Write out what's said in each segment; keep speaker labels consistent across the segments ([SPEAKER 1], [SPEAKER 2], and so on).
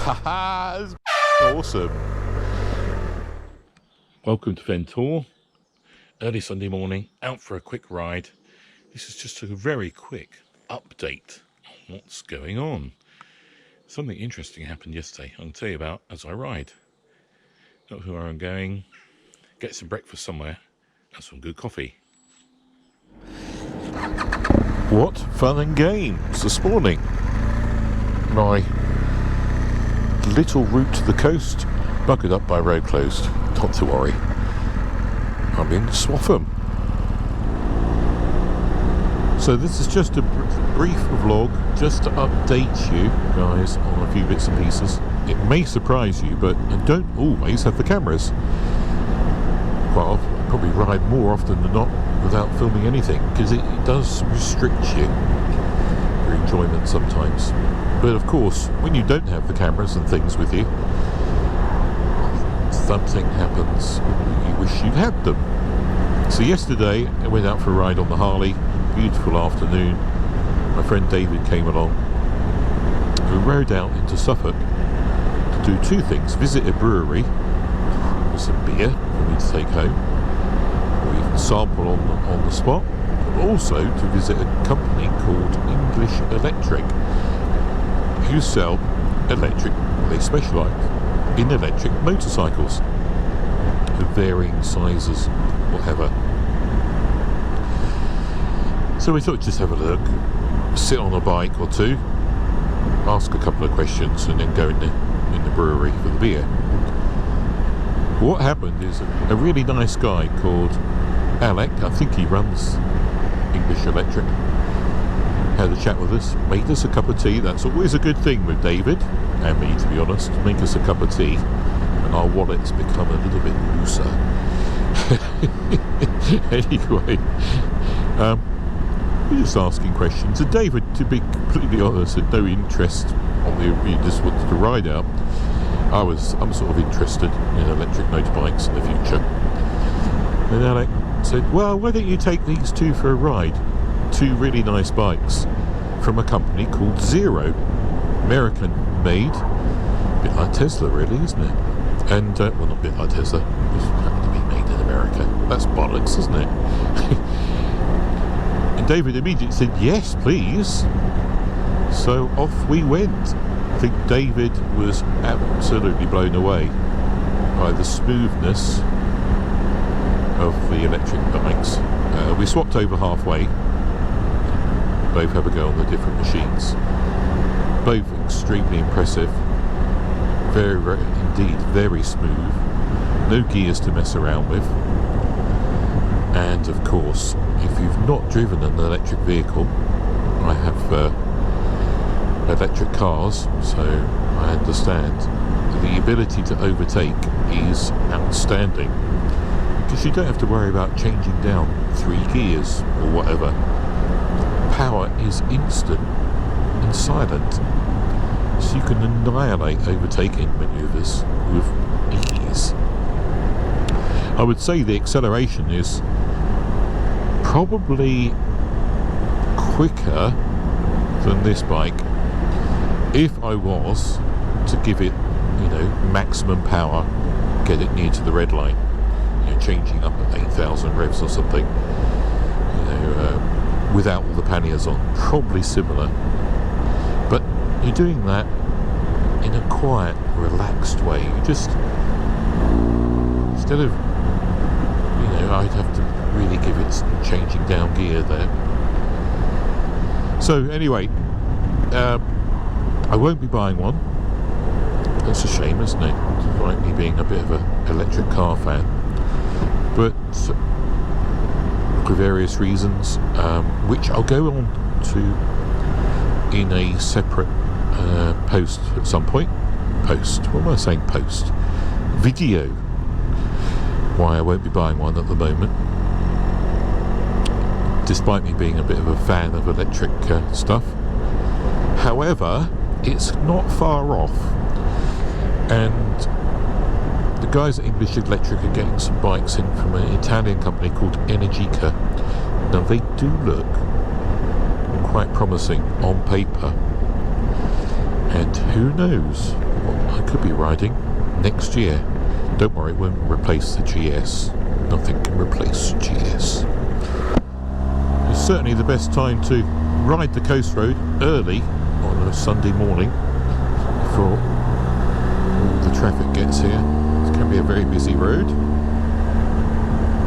[SPEAKER 1] That's awesome. Welcome to Fen Tour. Early Sunday morning, out for a quick ride. This is just a very quick update on what's going on. Something interesting happened yesterday. I'll tell you about as I ride. Not where I'm going. Get some breakfast somewhere and some good coffee. What fun and games this morning. My little route to the coast, buggered up by road closed. Not to worry. I'm in Swaffham. So this is just a brief vlog, just to update you guys on a few bits and pieces. It may surprise you, but I don't always have the cameras. Quite often, I probably ride more often than not without filming anything, because it does restrict you, your enjoyment sometimes. But of course, when you don't have the cameras and things with you, something happens, you wish you'd had them. So yesterday, I went out for a ride on the Harley, beautiful afternoon. My friend David came along. We rode out into Suffolk to do two things: visit a brewery with some beer for me to take home, or even sample on the spot, but also to visit a company called English Electric, who sell electric, they specialise in electric motorcycles of varying sizes, whatever. So we thought we'd just have a look, sit on a bike or two, ask a couple of questions, and then go in the brewery for the beer. What happened is a really nice guy called Alec, I think he runs English Electric, had a chat with us, made us a cup of tea. That's always a good thing with David and me, to be honest. Make us a cup of tea and our wallets become a little bit looser. Anyway, we're just asking questions, and David, to be completely honest, had no interest on he just wanted to ride out. I'm sort of interested in electric motorbikes in the future. And Alec said, well, why don't you take these two for a ride? Two really nice bikes from a company called Zero, American made, a bit like Tesla really, isn't it? And well, not a bit like Tesla, it just happened to be made in America. That's bollocks, isn't it? And David immediately said, yes please. So off we went. I think David was absolutely blown away by the smoothness of the electric bikes. We swapped over halfway. Both have a go on the different machines. Both extremely impressive. Very, very, indeed, very smooth. No gears to mess around with. And of course, if you've not driven an electric vehicle, I have electric cars, so I understand the ability to overtake is outstanding, because you don't have to worry about changing down 3 gears or whatever. Power is instant and silent, so you can annihilate overtaking manoeuvres with ease. I would say the acceleration is probably quicker than this bike if I was to give it, maximum power, get it near to the red line, changing up at 8,000 revs or something, without all the panniers on. Probably similar, but you're doing that in a quiet, relaxed way. You just, instead of, I'd have to really give it some changing down gear there. So anyway, I won't be buying one. That's a shame, isn't it? Despite me being a bit of an electric car fan. But for various reasons, which I'll go on to in a separate post at some point. Post? What am I saying? Post? Video. Why I won't be buying one at the moment. Despite me being a bit of a fan of electric stuff. However, it's not far off. And the guys at English Electric are getting some bikes in from an Italian company called Energica. Now they do look quite promising on paper, and who knows what I could be riding next year. Don't worry, it won't replace the GS. Nothing can replace the GS. It's certainly the best time to ride the coast road early on a Sunday morning before all the traffic gets here. It can be a very busy road.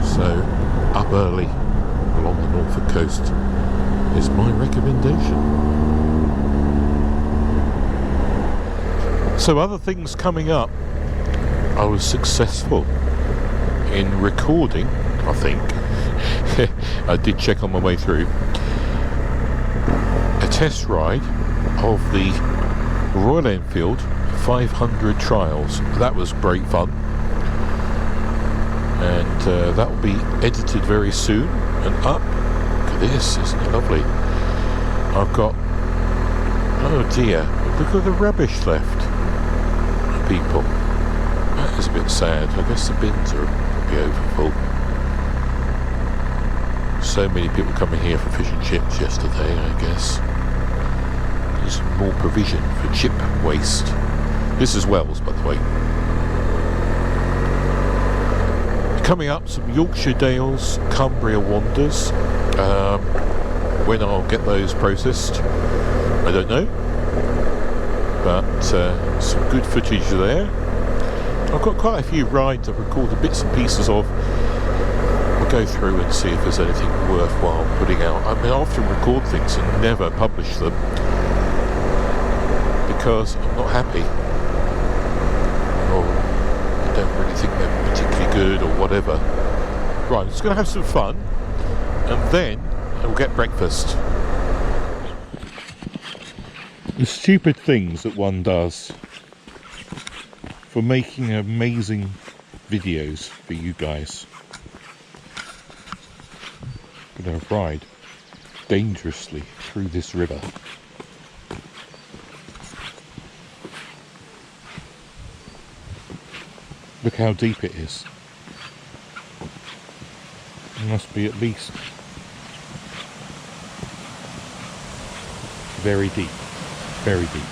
[SPEAKER 1] So up early along the Norfolk coast is my recommendation. So other things coming up. I was successful in recording, I think. I did check on my way through. A test ride of the Royal Enfield 500 trials. That was great fun. And that will be edited very soon and up. Look at this, isn't it lovely? I've got, oh dear, look at the rubbish left. People. That is a bit sad. I guess the bins are probably overfull. So many people coming here for fish and chips yesterday, I guess. There's more provision for chip waste. This is Wells, by the way. Coming up, some Yorkshire Dales, Cumbria Wanders. When I'll get those processed, I don't know. But some good footage there. I've got quite a few rides I've recorded bits and pieces of. I'll go through and see if there's anything worthwhile putting out. I mean, I often record things and never publish them because I'm not happy, or I don't really think they're particularly good or whatever. Right, I'm just going to have some fun and then I'll get breakfast. The stupid things that one does for making amazing videos for you guys. I'm going to ride dangerously through this river. Look how deep it is. It must be at least very deep. Very deep.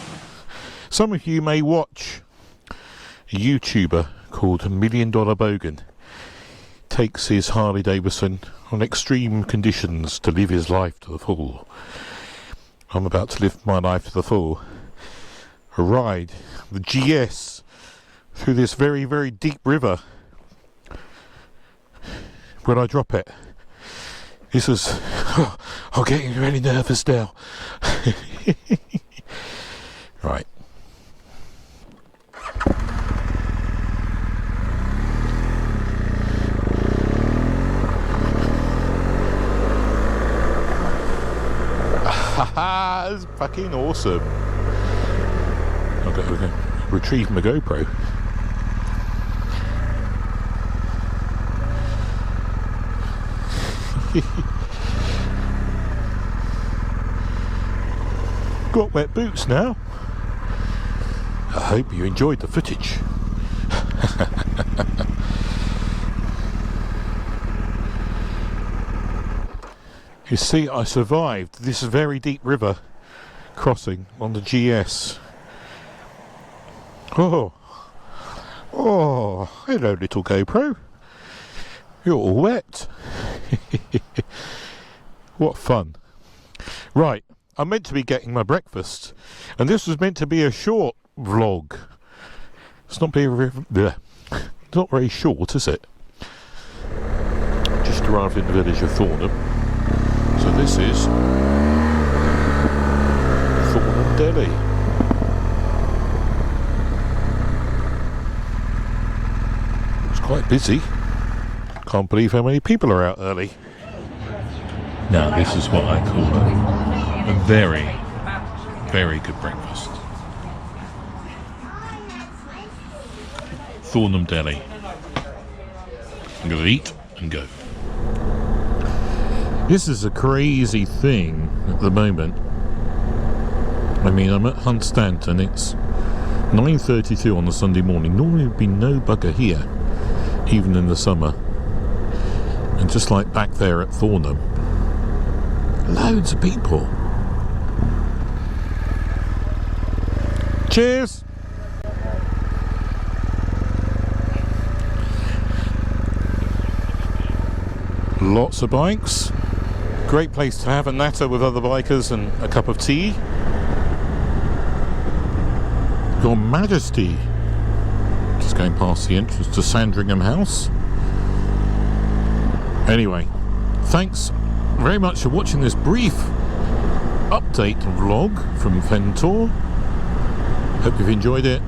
[SPEAKER 1] Some of you may watch a YouTuber called $1 Million Bogan. Takes his Harley Davidson on extreme conditions to live his life to the full. I'm about to live my life to the full. A ride, the GS, through this very, very deep river. When I drop it, this is, oh, I'm getting really nervous now. Right. Haha, it's fucking awesome. I've got to retrieve my GoPro. Got wet boots now. I hope you enjoyed the footage. You see, I survived this very deep river crossing on the GS. Oh, hello little GoPro. You're all wet. What fun. Right, I'm meant to be getting my breakfast, and this was meant to be a short vlog. It's not not very short, is it? Just arrived in the village of Thornham. So this is Thornham Deli. It's quite busy. Can't believe how many people are out early. Now this is what I call a very, very good breakfast. Thornham Deli. I'm going to eat and go. This is a crazy thing at the moment. I mean, I'm at Hunstanton. It's 9:32 on a Sunday morning. Normally there'd be no bugger here, even in the summer. And just like back there at Thornham, loads of people. Cheers! lots of bikes. Great place to have a natter with other bikers and a cup of tea. Your Majesty. Just going past the entrance to Sandringham House. Anyway, thanks very much for watching this brief update vlog from Fen Tour. Hope you've enjoyed it.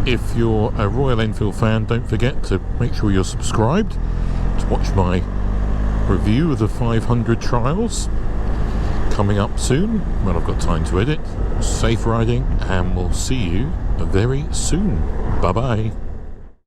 [SPEAKER 1] If you're a Royal Enfield fan, don't forget to make sure you're subscribed to watch my review of the 500 trials coming up soon when I've got time to edit. Safe riding, and we'll see you very soon. Bye bye.